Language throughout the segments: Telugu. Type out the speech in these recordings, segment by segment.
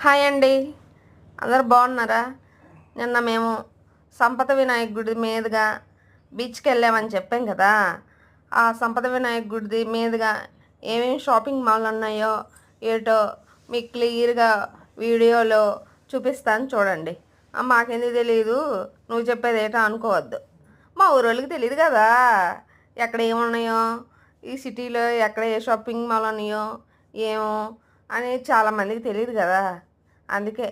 హాయ్ అండి, అందరు బాగున్నారా? నిన్న మేము సంపద వినాయక గుడి మీదుగా బీచ్కి వెళ్ళామని చెప్పాం కదా. ఆ సంపద వినాయక గుడి మీదుగా ఏమేమి షాపింగ్ మాల్ ఉన్నాయో ఏటో మీకు క్లియర్గా వీడియోలో చూపిస్తాను చూడండి. మాకెందుకు తెలియదు, నువ్వు చెప్పేది ఏటో అనుకోవద్దు. మా ఊరోళ్ళకి తెలియదు కదా ఎక్కడ ఏమున్నాయో, ఈ సిటీలో ఎక్కడ ఏ షాపింగ్ మాల్ ఉన్నాయో ఏమో అని చాలామందికి తెలియదు కదా. అందుకే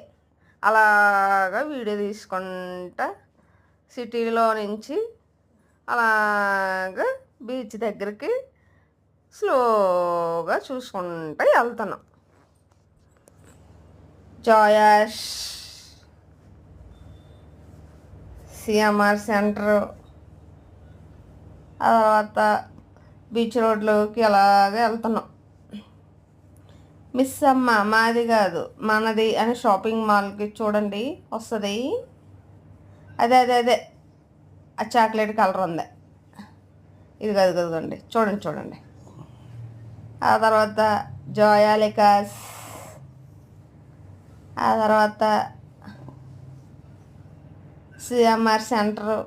అలాగా వీడియో తీసుకుంటా సిటీలో నుంచి అలాగా బీచ్ దగ్గరికి స్లోగా చూసుకుంటూ వెళ్తున్నాం. జాయాష్, సిఎంఆర్ సెంటర్, ఆ తర్వాత బీచ్ రోడ్లోకి అలాగే వెళ్తున్నాం. మిస్ అమ్మ మాది కాదు మనది అని షాపింగ్ మాల్కి చూడండి వస్తుంది. అదే అదే అదే ఆ చాక్లెట్ కలర్ ఉంది, ఇది కాదు కదండి. చూడండి చూడండి. ఆ తర్వాత జోయాలికాస్, ఆ తర్వాత సిఎంఆర్ సెంటరు,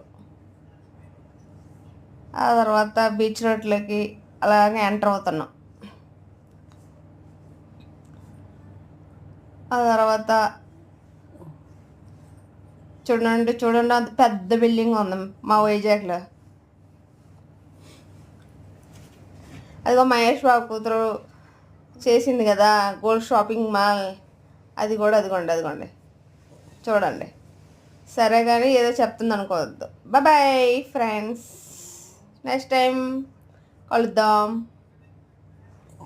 ఆ తర్వాత బీచ్ రోడ్లోకి అలాగే ఎంటర్ అవుతున్నాం. ఆ తర్వాత చూడండి చూడండి, అంత పెద్ద బిల్డింగ్ ఉంది మా వైజాగ్లో. అదిగో మహేష్ బాబు కూతురు చేసింది కదా గోల్డ్ షాపింగ్ మాల్, అది కూడా అదిగోండి చూడండి. సరే కానీ ఏదో చెప్తుంది అనుకోవద్దు. బాయ్ ఫ్రెండ్స్, నెక్స్ట్ టైం కలుద్దాం.